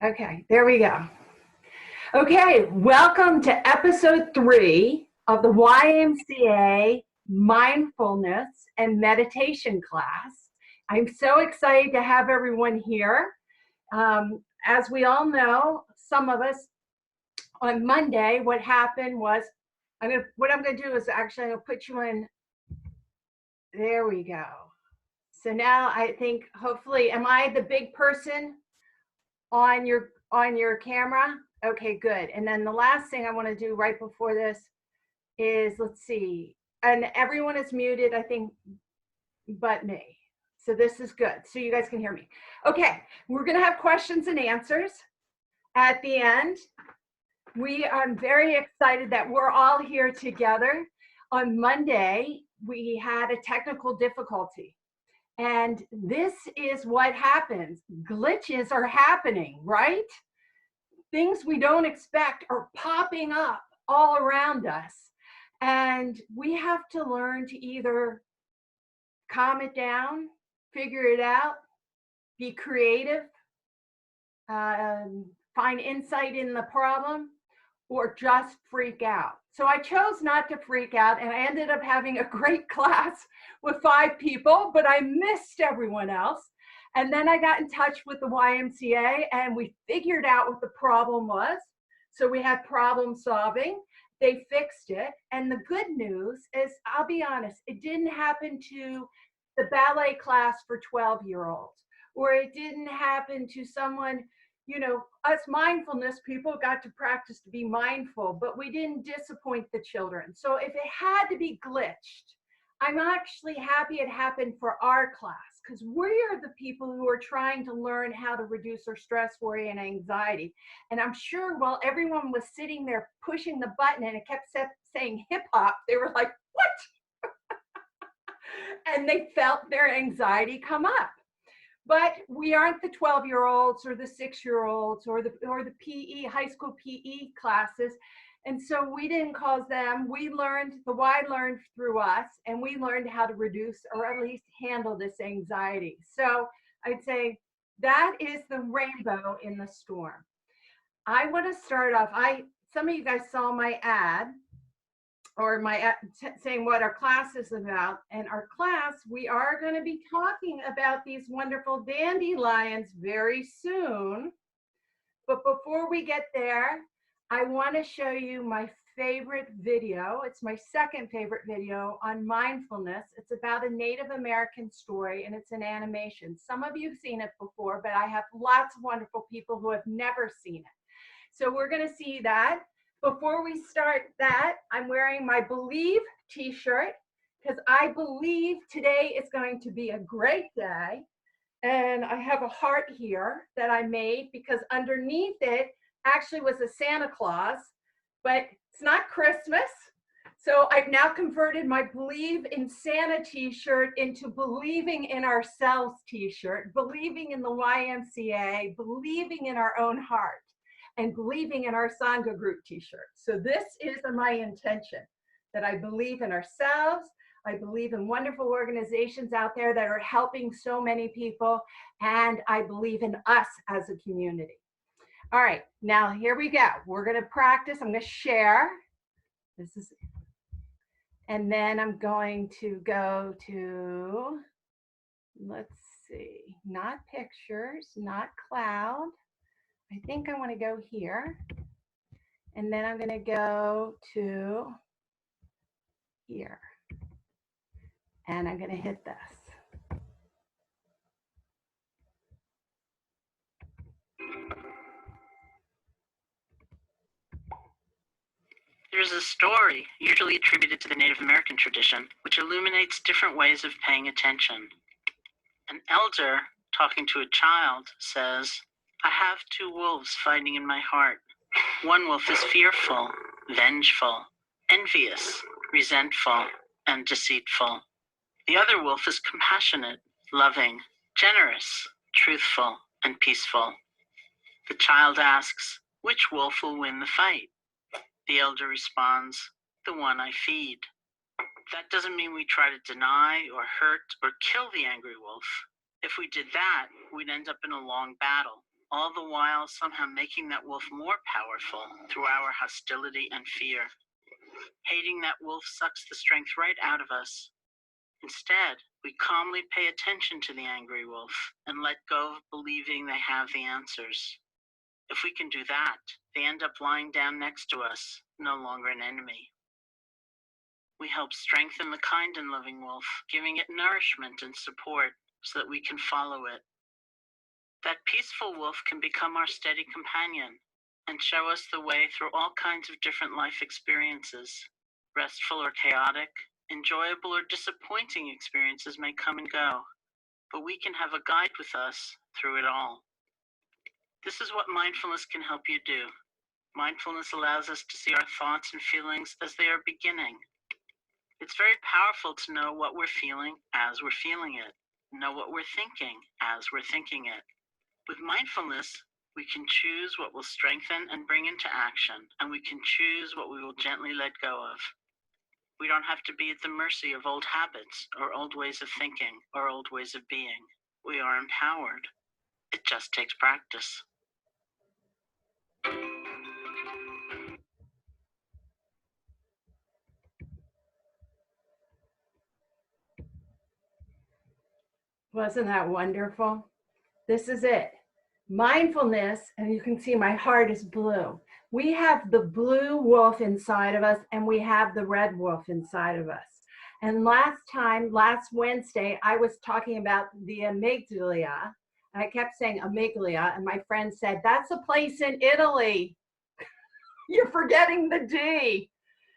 Okay, there we go. Okay, welcome to episode 3 of the YMCA Mindfulness and Meditation Class. I'm so excited to have everyone here. As we all know, some of us, on Monday, what happened was, what I'm going to do is actually I'm going to put you in, there we go. So now I think hopefully, am I the big person on your camera? Okay, good. And then the last thing I want to do right before this is, let's see, and everyone is muted, I think, but me. So this is good. So you guys can hear me. Okay, we're going to have questions and answers at the end. I'm very excited that we're all here together. On Monday, we had a technical difficulty. And this is what happens. Glitches are happening, right? Things we don't expect are popping up all around us. And we have to learn to either calm it down, figure it out, be creative, find insight in the problem, or just freak out. So I chose not to freak out, and I ended up having a great class with 5 people, but I missed everyone else. And then I got in touch with the YMCA, and we figured out what the problem was. So we had problem solving. They fixed it. And the good news is, I'll be honest, it didn't happen to the ballet class for 12-year-olds, or it didn't happen to someone, you know, us mindfulness people got to practice to be mindful, but we didn't disappoint the children. So if it had to be glitched, I'm actually happy it happened for our class, because we are the people who are trying to learn how to reduce our stress, worry, and anxiety. And I'm sure while everyone was sitting there pushing the button and it kept saying hip hop, they were like, what? And they felt their anxiety come up. But we aren't the 12-year-olds or the 6-year-olds or the PE, high school PE classes. And so we didn't cause them. We learned, the Y learned through us, and we learned how to reduce or at least handle this anxiety. So I'd say that is the rainbow in the storm. I want to start off, some of you guys saw my ad, or my saying what our class is about. And our class, we are going to be talking about these wonderful dandelions very soon. But before we get there, I want to show you my favorite video. It's my second favorite video on mindfulness. It's about a Native American story, and it's an animation. Some of you have seen it before, but I have lots of wonderful people who have never seen it. So we're going to see that. Before we start that, I'm wearing my Believe t-shirt, because I believe today is going to be a great day. And I have a heart here that I made because underneath it actually was a Santa Claus, but it's not Christmas. So I've now converted my Believe in Santa t-shirt into Believing in Ourselves t-shirt, believing in the YMCA, believing in our own heart, and believing in our Sangha group t-shirt. So this is my intention, that I believe in ourselves. I believe in wonderful organizations out there that are helping so many people, and I believe in us as a community. All right, now here we go. We're going to practice. I'm going to share. And then I'm going to go to, let's see, not pictures, not cloud. I think I want to go here. And then I'm going to go to here. And I'm going to hit this. There's a story, usually attributed to the Native American tradition, which illuminates different ways of paying attention. An elder, talking to a child, says, "I have 2 wolves fighting in my heart. One wolf is fearful, vengeful, envious, resentful, and deceitful. The other wolf is compassionate, loving, generous, truthful, and peaceful." The child asks, "Which wolf will win the fight?" The elder responds, "The one I feed." That doesn't mean we try to deny or hurt or kill the angry wolf. If we did that, we'd end up in a long battle. all the while somehow making that wolf more powerful through our hostility and fear. Hating that wolf sucks the strength right out of us. Instead, we calmly pay attention to the angry wolf and let go of believing they have the answers. If we can do that, they end up lying down next to us, no longer an enemy. We help strengthen the kind and loving wolf, giving it nourishment and support so that we can follow it. That peaceful wolf can become our steady companion and show us the way through all kinds of different life experiences. Restful or chaotic, enjoyable or disappointing experiences may come and go, but we can have a guide with us through it all. This is what mindfulness can help you do. Mindfulness allows us to see our thoughts and feelings as they are beginning. It's very powerful to know what we're feeling as we're feeling it, know what we're thinking as we're thinking it. With mindfulness, we can choose what will strengthen and bring into action, and we can choose what we will gently let go of. We don't have to be at the mercy of old habits or old ways of thinking or old ways of being. We are empowered. It just takes practice. Wasn't that wonderful? This is it. Mindfulness, and you can see my heart is blue. We have the blue wolf inside of us, and we have the red wolf inside of us. And last Wednesday, I was talking about the amygdala, and I kept saying amygdala, and my friend said, that's a place in Italy. You're forgetting the D.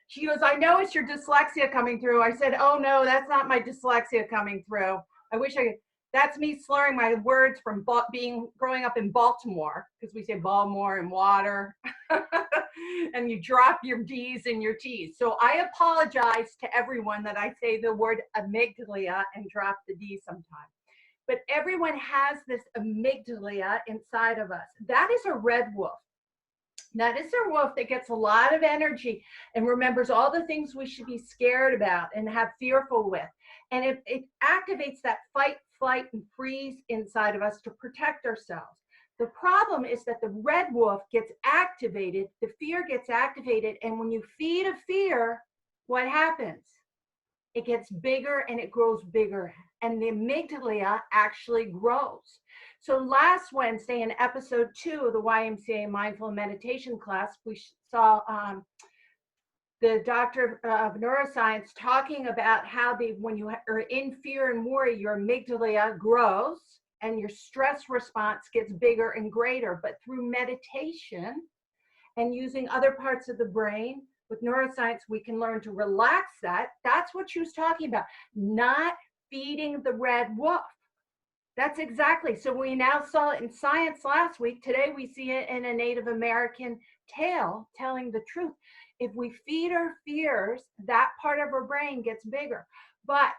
She goes, I know it's your dyslexia coming through. I said, oh no, that's not my dyslexia coming through. I wish I could. That's me slurring my words from growing up in Baltimore, because we say Baltimore and water, and you drop your D's and your T's. So I apologize to everyone that I say the word amygdala and drop the D sometimes. But everyone has this amygdala inside of us. That is a red wolf. That is a wolf that gets a lot of energy and remembers all the things we should be scared about and have fearful with. And it activates that fight, flight, and freeze inside of us to protect ourselves. The problem is that the red wolf gets activated, the fear gets activated, and when you feed a fear, what happens? It gets bigger and it grows bigger, and the amygdala actually grows. So last Wednesday in episode 2 of the YMCA Mindful Meditation Class, we saw the doctor of neuroscience talking about how when you are in fear and worry, your amygdala grows and your stress response gets bigger and greater. But through meditation and using other parts of the brain, with neuroscience, we can learn to relax that. That's what she was talking about, not feeding the red wolf. That's exactly. So we now saw it in science last week. Today we see it in a Native American tale telling the truth. If we feed our fears, that part of our brain gets bigger. But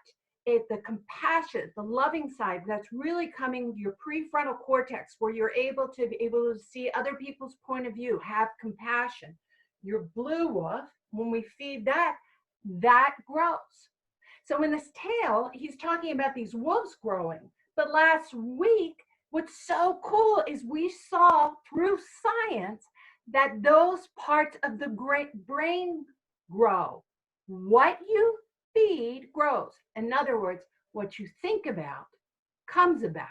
if the compassion, the loving side, that's really coming, your prefrontal cortex, where you're able to see other people's point of view, have compassion. Your blue wolf, when we feed that, that grows. So in this tale, he's talking about these wolves growing. But last week, what's so cool is we saw through science that those parts of the brain grow. What you feed grows. In other words, what you think about comes about,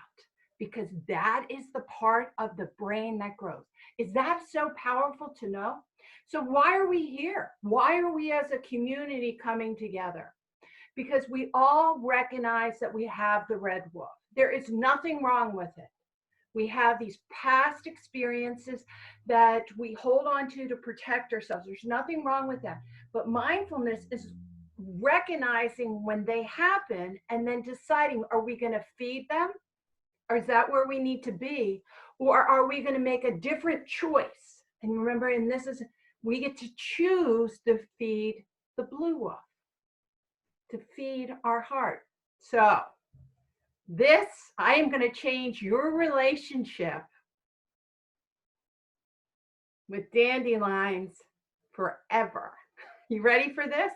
because that is the part of the brain that grows. Is that so powerful to know? So why are we here? Why are we as a community coming together? Because we all recognize that we have the red wolf. There is nothing wrong with it. We have these past experiences that we hold on to protect ourselves. There's nothing wrong with that. But mindfulness is recognizing when they happen and then deciding, are we going to feed them? Or is that where we need to be? Or are we going to make a different choice? And remember, we get to choose to feed the blue wolf, to feed our heart. So I am going to change your relationship with dandelions forever. You ready for this?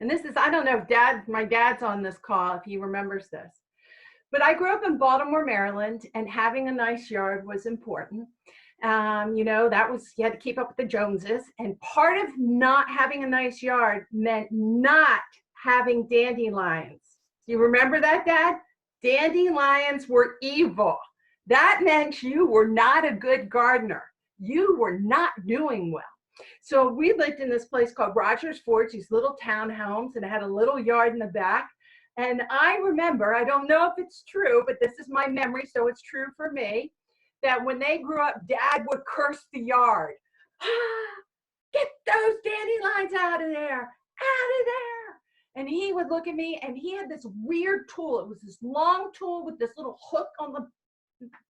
And this is, I don't know if my dad's on this call, if he remembers this. But I grew up in Baltimore, Maryland, and having a nice yard was important. That was, you had to keep up with the Joneses. And part of not having a nice yard meant not having dandelions. Do you remember that, Dad? Dandelions were evil. That meant you were not a good gardener. You were not doing well. So we lived in this place called Rogers Forge, these little townhomes, and it had a little yard in the back. And I remember, I don't know if it's true, but this is my memory, so it's true for me, that when they grew up, Dad would curse the yard. Get those dandelions out of there, out of there. And he would look at me, and he had this weird tool. It was this long tool with this little hook on the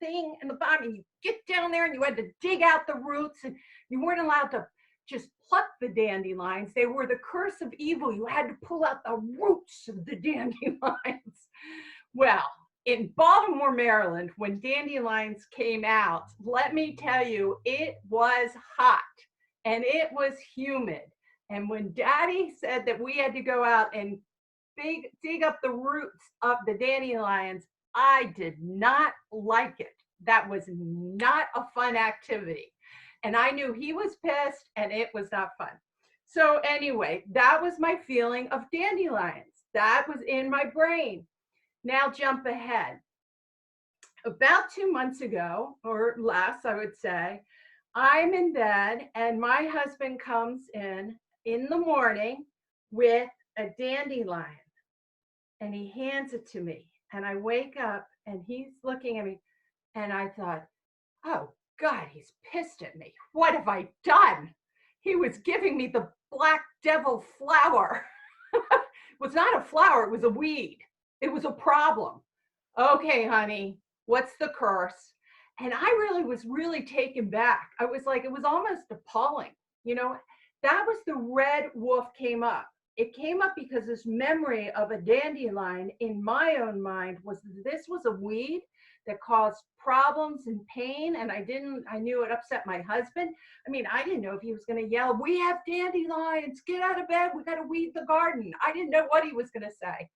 thing in the bottom. And you get down there and you had to dig out the roots, and you weren't allowed to just pluck the dandelions. They were the curse of evil. You had to pull out the roots of the dandelions. Well, in Baltimore, Maryland, when dandelions came out, let me tell you, it was hot and it was humid. And when Daddy said that we had to go out and dig up the roots of the dandelions, I did not like it. That was not a fun activity. And I knew he was pissed and it was not fun. So anyway, that was my feeling of dandelions. That was in my brain. Now jump ahead. About 2 months ago, or less, I would say, I'm in bed and my husband comes in the morning with a dandelion and he hands it to me. And I wake up and he's looking at me and I thought, oh God, he's pissed at me. What have I done? He was giving me the black devil flower. It was not a flower, it was a weed. It was a problem. Okay, honey, what's the curse? And I really was taken back. I was like, it was almost appalling. That was the red wolf came up. It came up because this memory of a dandelion in my own mind was this was a weed that caused problems and pain. And I knew it upset my husband. I mean, I didn't know if he was going to yell, we have dandelions, get out of bed, we got to weed the garden. I didn't know what he was going to say.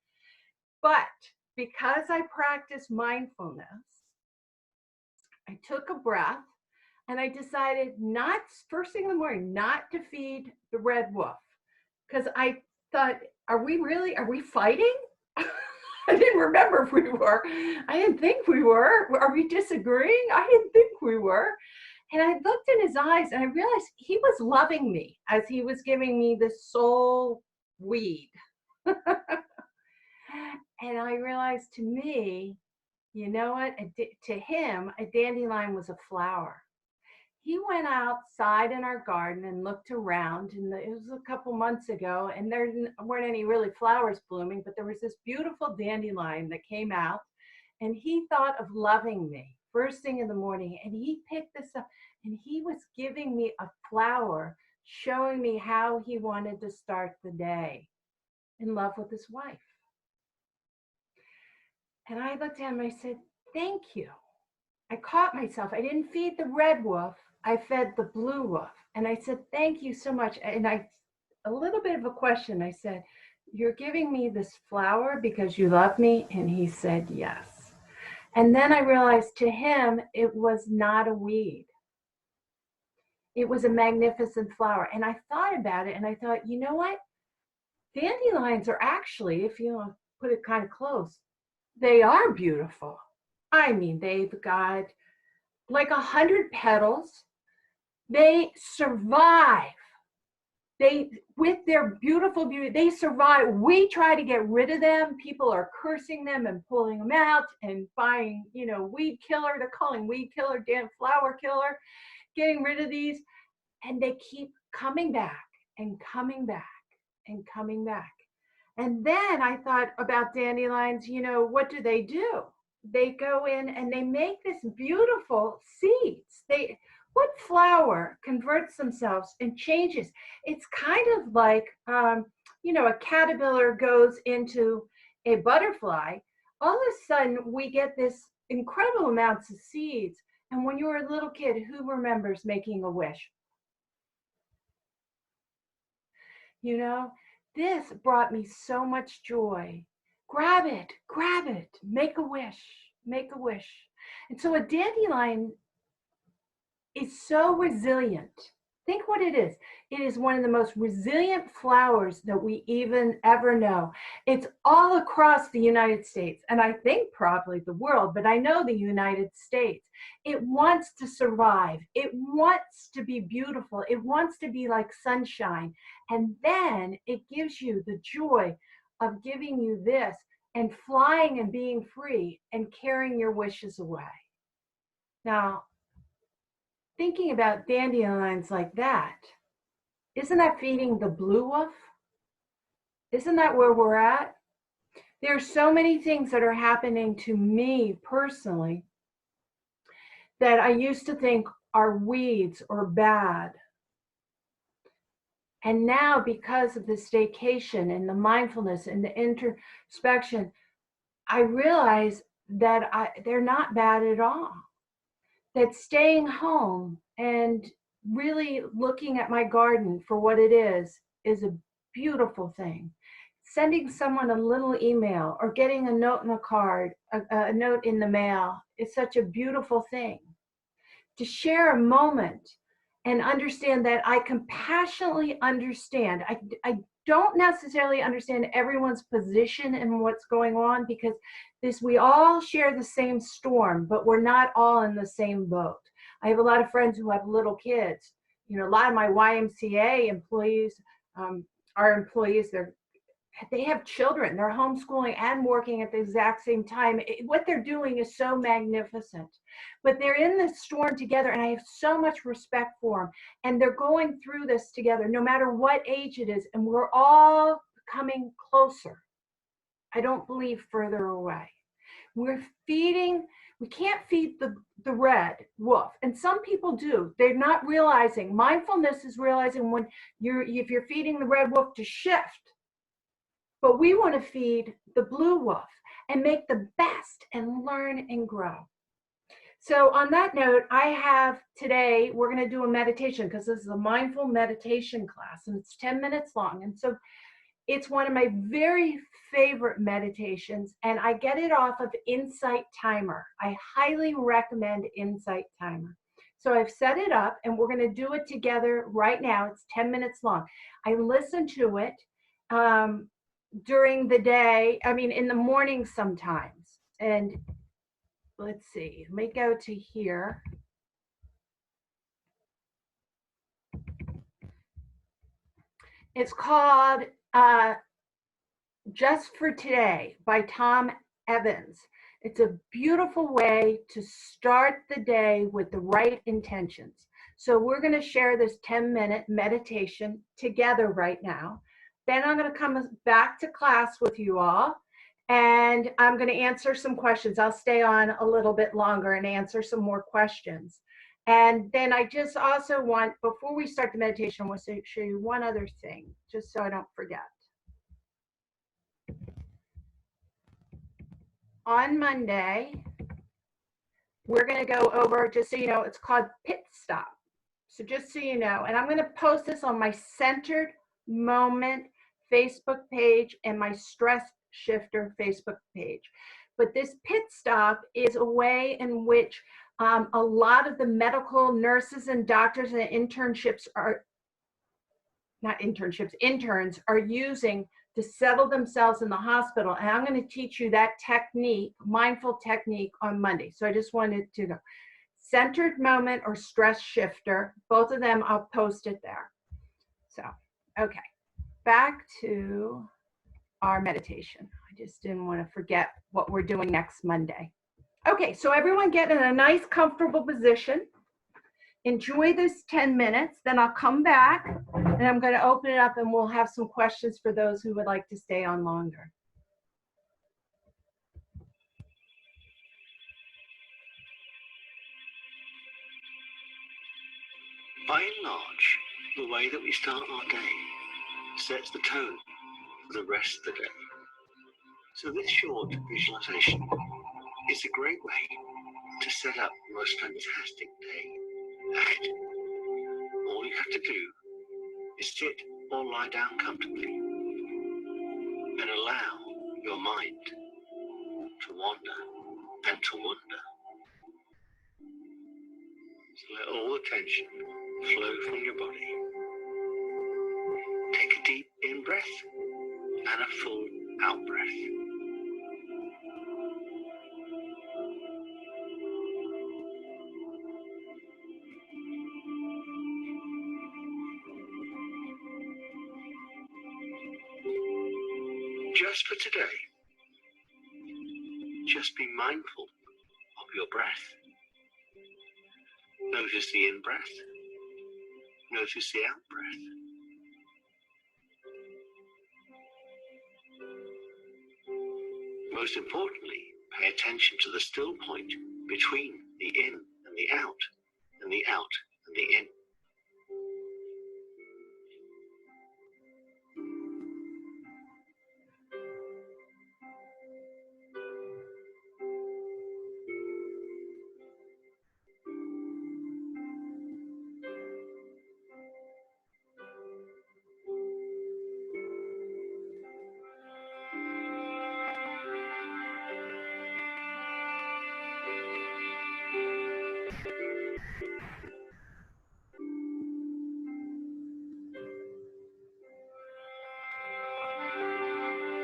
But because I practiced mindfulness, I took a breath and I decided not, first thing in the morning, not to feed the red wolf. Because I thought, are we fighting? I didn't remember if we were. I didn't think we were. Are we disagreeing? I didn't think we were. And I looked in his eyes and I realized he was loving me as he was giving me this soul weed. And I realized to me, you know what? To him, a dandelion was a flower. He went outside in our garden and looked around, and it was a couple months ago, and there weren't any really flowers blooming, but there was this beautiful dandelion that came out, and he thought of loving me first thing in the morning, and he picked this up, and he was giving me a flower, showing me how he wanted to start the day in love with his wife. And I looked at him, I said, thank you. I caught myself. I didn't feed the red wolf. I fed the blue wolf. And I said, thank you so much. And a little bit of a question. I said, you're giving me this flower because you love me? And he said, yes. And then I realized to him, it was not a weed. It was a magnificent flower. And I thought about it and I thought, you know what? Dandelions are actually, if you put it kind of close, they are beautiful. I mean, they've got like 100 petals. They survive. With their beautiful beauty, they survive. We try to get rid of them. People are cursing them and pulling them out and buying, weed killer. They're calling weed killer, damn flower killer, getting rid of these. And they keep coming back and coming back and coming back. And then I thought about dandelions, what do? They go in and they make this beautiful seeds. What flower converts themselves and changes? It's kind of like, a caterpillar goes into a butterfly. All of a sudden, we get this incredible amounts of seeds. And when you were a little kid, who remembers making a wish? This brought me so much joy grab it, make a wish, make a wish. And so a dandelion is so resilient. Think what it is. It is one of the most resilient flowers that we even ever know. It's all across the United States, and I think probably the world, but I know the United States. It wants to survive. It wants to be beautiful. It wants to be like sunshine. And then it gives you the joy of giving you this and flying and being free and carrying your wishes away. Now, thinking about dandelions like that, isn't that feeding the blue wolf? Isn't that where we're at? There are so many things that are happening to me personally that I used to think are weeds or bad. And now, because of the staycation and the mindfulness and the introspection, I realize that they're not bad at all. That staying home and really looking at my garden for what it is a beautiful thing. Sending someone a little email or getting a note in a card, a note in the mail is such a beautiful thing. To share a moment and understand that I compassionately understand. I don't necessarily understand everyone's position and what's going on, because we all share the same storm, but we're not all in the same boat. I have a lot of friends who have little kids. You know, a lot of my YMCA employees are employees. They have children. They're homeschooling and working at the exact same time. What they're doing is so magnificent. But they're in this storm together, and I have so much respect for them. And they're going through this together, no matter what age it is, and we're all coming closer. I don't believe further away. We can't feed the red wolf. And some people do. They're not realizing. Mindfulness is realizing if you're feeding the red wolf to shift. But we want to feed the blue wolf and make the best and learn and grow. So on that note, today, we're going to do a meditation, because this is a mindful meditation class, and it's 10 minutes long. And so it's one of my very favorite meditations, and I get it off of Insight Timer. I highly recommend Insight Timer. So I've set it up, and we're going to do it together right now. It's 10 minutes long. I listen to it during the day, in the morning sometimes. And let's see, let me go to here. It's called Just for Today by Tom Evans. It's a beautiful way to start the day with the right intentions. So we're going to share this 10-minute meditation together right now. Then I'm going to come back to class with you all, and I'm going to answer some questions. I'll stay on a little bit longer and answer some more questions. And then I just also want, before we start the meditation, I want to show you one other thing, just so I don't forget. On Monday, we're going to go over, just so you know, it's called Pit Stop. So just so you know, and I'm going to post this on my Centered Moment Facebook page and my Stress Shifter Facebook page. But this pit stop is a way in which a lot of the medical nurses and doctors and interns are using to settle themselves in the hospital. And I'm going to teach you that technique, mindful technique, on Monday. So I just wanted to know. Centered Moment or Stress Shifter, both of them, I'll post it there. So, okay, back to our meditation. I just didn't want to forget what we're doing next Monday. Okay, so everyone get in a nice, comfortable position. Enjoy this 10 minutes, then I'll come back and I'm going to open it up and we'll have some questions for those who would like to stay on longer. By and large, the way that we start our day sets the tone for the rest of the day. So this short visualization is a great way to set up a most fantastic day ahead. All you have to do is sit or lie down comfortably and allow your mind to wander and to wonder. So let all the tension flow from your body. Take a deep in-breath and a full out-breath. Just for today, just be mindful of your breath. Notice the in-breath. Notice the out-breath. Most importantly, pay attention to the still point between the in and the out, and the out and the in.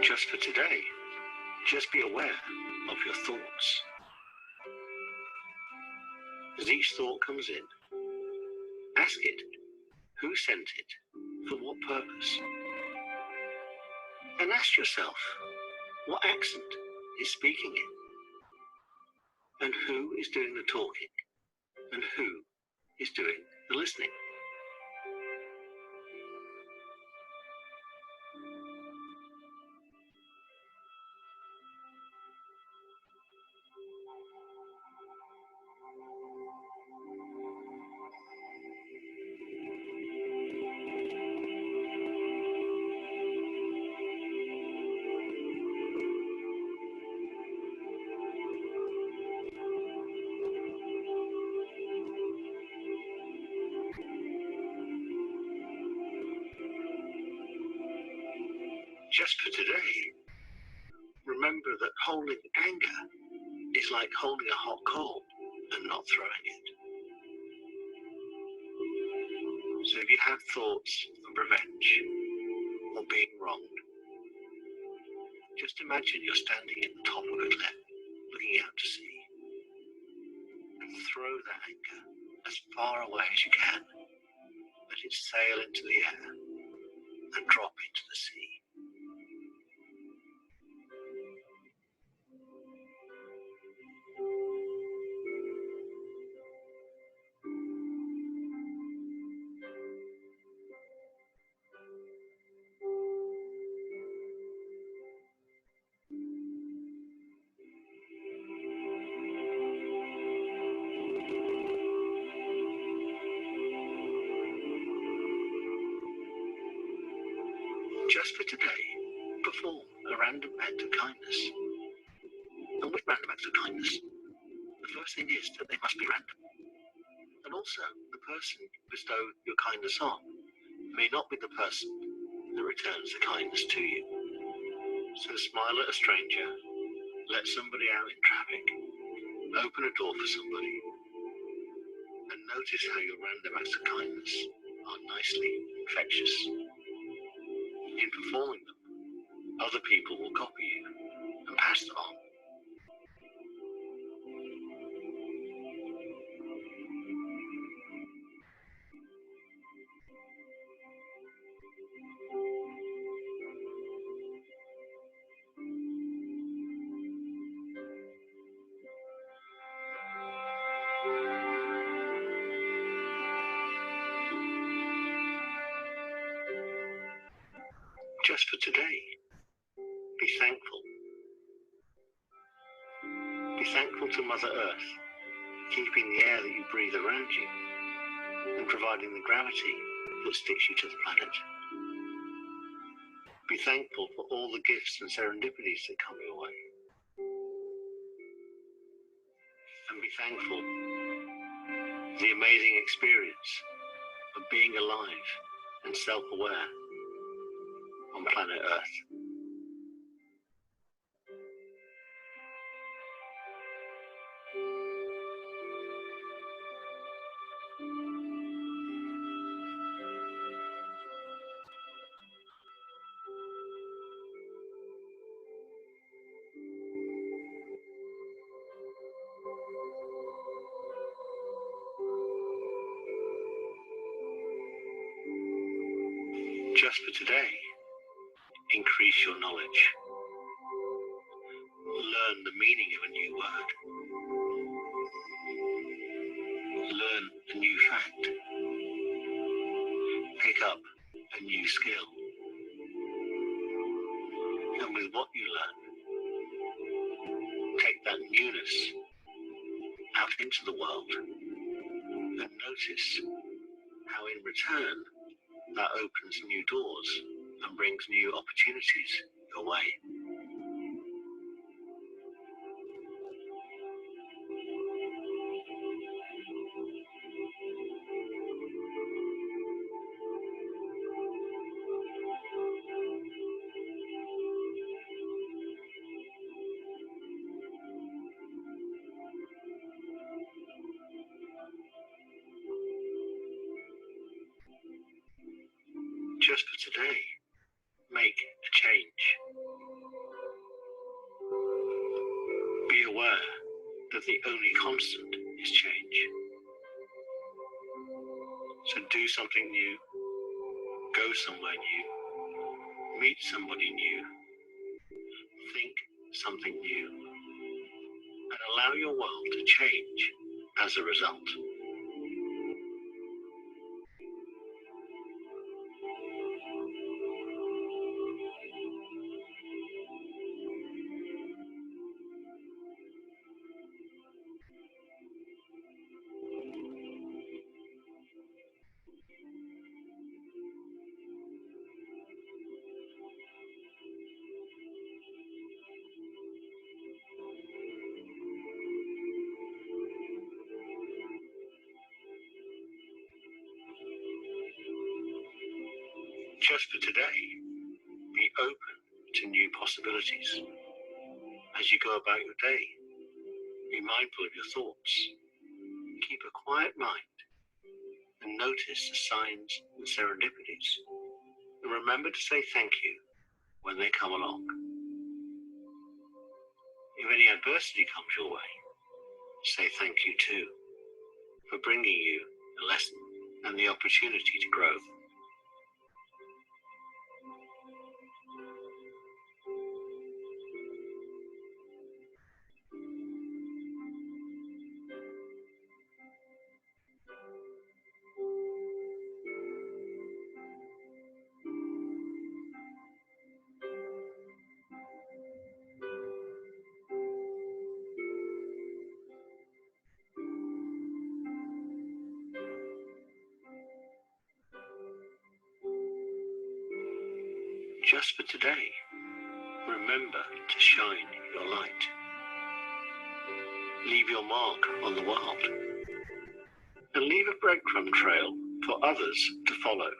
Just for today, just be aware of your thoughts. As each thought comes in, ask it, who sent it, for what purpose? And ask yourself, what accent is speaking it? And who is doing the talking? And who is doing the listening? Just for today, remember that holding anger is like holding a hot coal and not throwing it. So if you have thoughts of revenge or being wronged, just imagine you're standing at the top of a cliff, looking out to sea, and throw that anger as far away as you can. Let it sail into the air and drop into the sea. Just for today, perform a random act of kindness. And with random acts of kindness, the first thing is that they must be random. And also, the person you bestow your kindness on may not be the person that returns the kindness to you. So smile at a stranger, let somebody out in traffic, open a door for somebody, and notice how your random acts of kindness are nicely infectious. In performing them, other people will copy you and pass them on. Just for today, be thankful. Be thankful to Mother Earth, keeping the air that you breathe around you and providing the gravity that sticks you to the planet. Be thankful for all the gifts and serendipities that come your way. And be thankful for the amazing experience of being alive and self-aware on planet Earth. Just for today, increase your knowledge. Learn the meaning of a new word. Learn a new fact. Pick up a new skill. And with what you learn, take that newness out into the world and notice how in return that opens new doors and brings new opportunities your way. Just for today, make a change. Be aware that the only constant is change. So do something new, go somewhere new, meet somebody new, think something new, and allow your world to change as a result. Just for today, be open to new possibilities. As you go about your day, be mindful of your thoughts. Keep a quiet mind and notice the signs and serendipities. And remember to say thank you when they come along. If any adversity comes your way, say thank you too, for bringing you a lesson and the opportunity to grow. Just for today, remember to shine your light. Leave your mark on the world. And leave a breadcrumb trail for others to follow.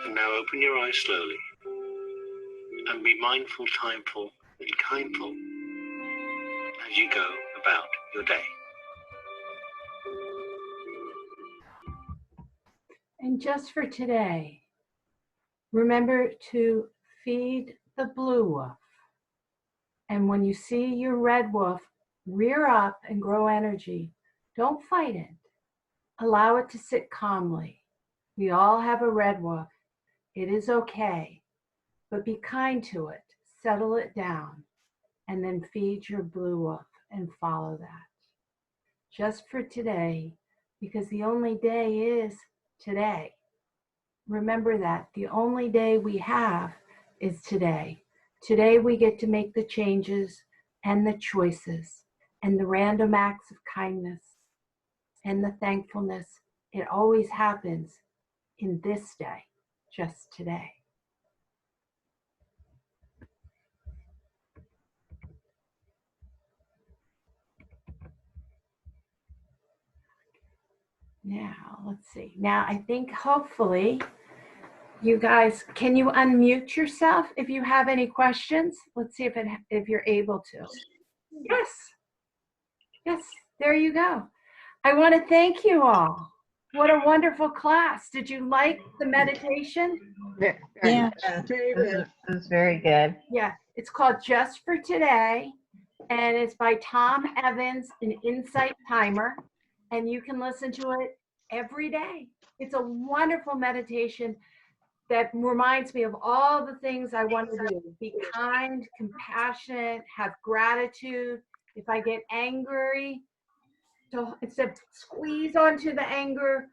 And now open your eyes slowly and be mindful, timeful, and kindful as you go about your day. And just for today, remember to feed the blue wolf. And when you see your red wolf rear up and grow energy, don't fight it. Allow it to sit calmly. We all have a red wolf. It is okay, but be kind to it. Settle it down, and then feed your blue wolf and follow that. Just for today, because the only day is today. Remember that the only day we have is today. Today we get to make the changes and the choices and the random acts of kindness and the thankfulness. It always happens in this day, just today. Now, let's see. Now, I think hopefully you guys, can you unmute yourself if you have any questions? Let's see if you're able to. Yes. Yes, there you go. I want to thank you all. What a wonderful class. Did you like the meditation? Yeah, it was very good. Yeah, it's called Just for Today. and it's by Tom Evans, an insight timer, and you can listen to it every day. It's a wonderful meditation that reminds me of all the things I want to do. Be kind, compassionate, have gratitude. If I get angry, instead of squeeze onto the anger,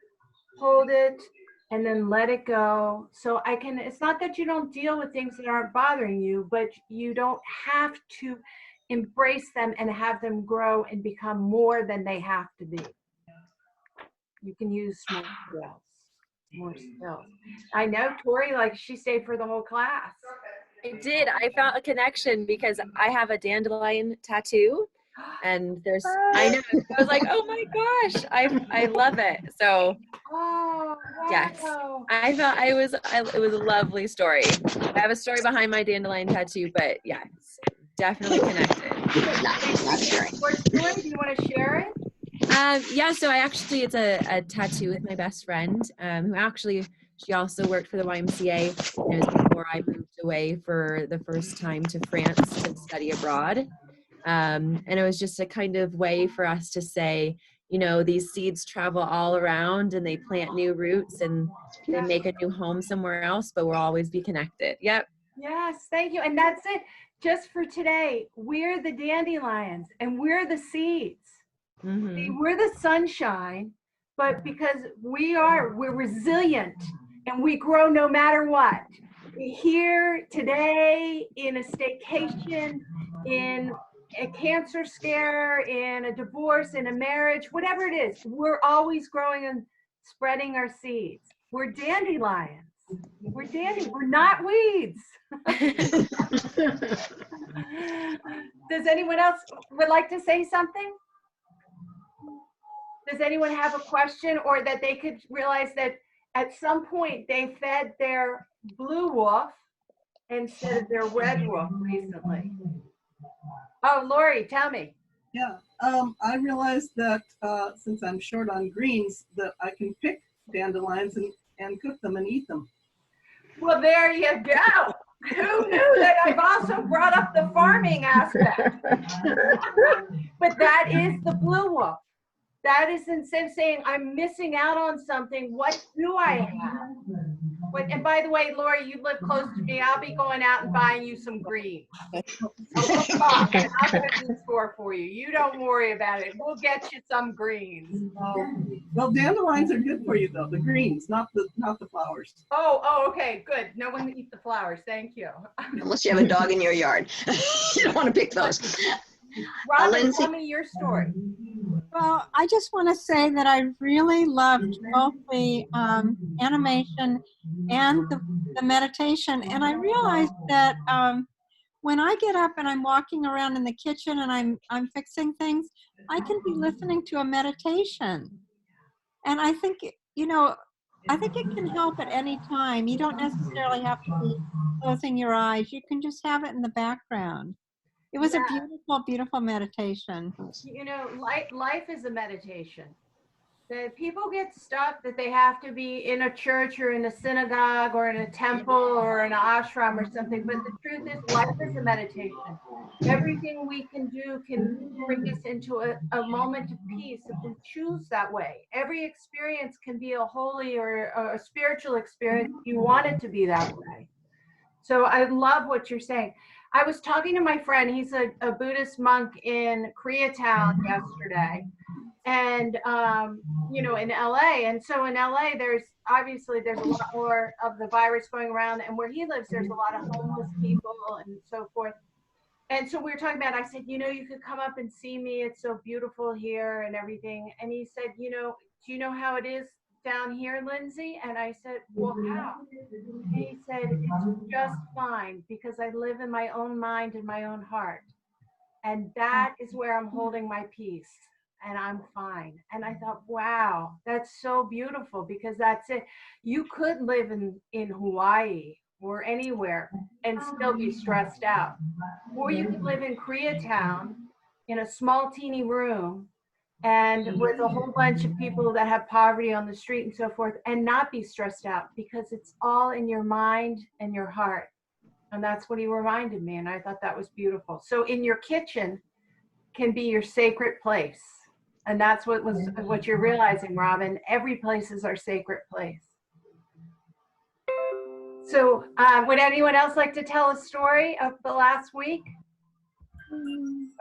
hold it, and then let it go. So it's not that you don't deal with things that aren't bothering you, but you don't have to embrace them and have them grow and become more than they have to be. You can use more skills. I know Tori, like she stayed for the whole class. I did. I found a connection because I have a dandelion tattoo, and I know, I was like, oh my gosh, I love it. So Oh, wow. yes, I felt it was a lovely story. I have a story behind my dandelion tattoo, but yes, definitely connected. Not sharing. Do you want to share it? Yeah, so it's a tattoo with my best friend, who actually, she also worked for the YMCA. It was before I moved away for the first time to France to study abroad. And it was just a kind of way for us to say, these seeds travel all around and they plant new roots and they make a new home somewhere else, but we'll always be connected. Yep. Yes, thank you. And that's it. Just for today, we're the dandelions and we're the seeds. Mm-hmm. We're the sunshine, but because we're resilient and we grow no matter what. Here today, in a staycation, in a cancer scare, in a divorce, in a marriage, whatever it is, we're always growing and spreading our seeds. We're dandelions. We're not weeds. Does anyone else would like to say something? Does anyone have a question, or that they could realize that at some point they fed their blue wolf instead of their red wolf recently? Oh, Lori, tell me. Yeah, I realized that since I'm short on greens, that I can pick dandelions and cook them and eat them. Well, there you go. Who knew that I've also brought up the farming aspect? But that is the blue wolf. That is instead of saying I'm missing out on something, what do I have? And by the way, Lori, you live close to me. I'll be going out and buying you some greens. So we'll talk, and I'll get it in the store for you. You don't worry about it. We'll get you some greens. Well, dandelions are good for you though. The greens, not the flowers. Oh, okay, good. No one eats the flowers. Thank you. Unless you have a dog in your yard. You don't want to pick those. Robin, Lindsay? tell me your story. Well, I just want to say that I really loved both the animation and the meditation. And I realized that when I get up and I'm walking around in the kitchen and I'm fixing things, I can be listening to a meditation. And I think, I think it can help at any time. You don't necessarily have to be closing your eyes. You can just have it in the background. It was a beautiful, beautiful meditation. Life is a meditation. That people get stuck that they have to be in a church or in a synagogue or in a temple or an ashram or something. But the truth is, life is a meditation. Everything we can do can bring us into a moment of peace if we choose that way. Every experience can be a holy or a spiritual experience if you want it to be that way. So I love what you're saying. I was talking to my friend, he's a Buddhist monk in Koreatown yesterday, and in LA. And so in LA, there's a lot more of the virus going around, and where he lives, there's a lot of homeless people and so forth. And so we were talking about, I said, you could come up and see me. It's so beautiful here and everything. And he said, do you know how it is down here, Lindsay? And I said, well, how? And he said, it's just fine because I live in my own mind and my own heart. And that is where I'm holding my peace and I'm fine. And I thought, wow, that's so beautiful because that's it. You could live in Hawaii or anywhere and still be stressed out. Or you could live in Koreatown in a small teeny room and with a whole bunch of people that have poverty on the street and so forth, and not be stressed out because it's all in your mind and your heart. And that's what he reminded me, and I thought that was beautiful. So in your kitchen, can be your sacred place. And that's what you're realizing, Robin. Every place is our sacred place. So would anyone else like to tell a story of the last week?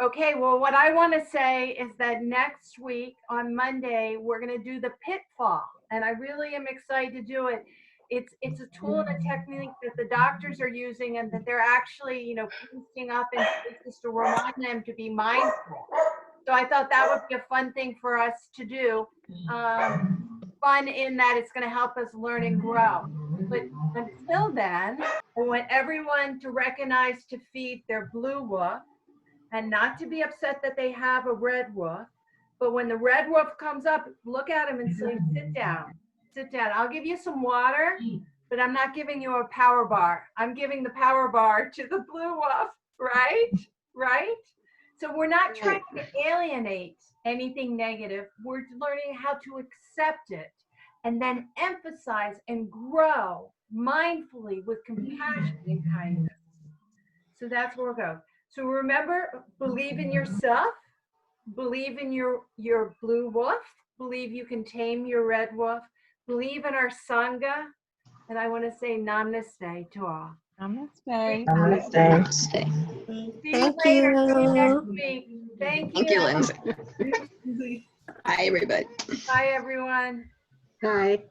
Okay, well, what I want to say is that next week on Monday, we're going to do the pitfall. And I really am excited to do it. It's a tool and a technique that the doctors are using, and that they're actually, pasting up in places to remind them to be mindful. So I thought that would be a fun thing for us to do. Fun in that it's going to help us learn and grow. But until then, I want everyone to recognize to feed their blue wolf and not to be upset that they have a red wolf. But when the red wolf comes up, look at him and say, sit down, sit down. I'll give you some water, but I'm not giving you a power bar. I'm giving the power bar to the blue wolf, right? Right? So we're not trying to alienate anything negative. We're learning how to accept it and then emphasize and grow mindfully with compassion and kindness. So that's where we'll go. So remember, believe in yourself, believe in your blue wolf, believe you can tame your red wolf, believe in our Sangha, and I want to say namaste to all. Namaste. Namaste. See you Thank later. See you next you. week. Thank Thank you, Lindsay. Lindsay. Hi, everybody. Bye, everyone. Hi.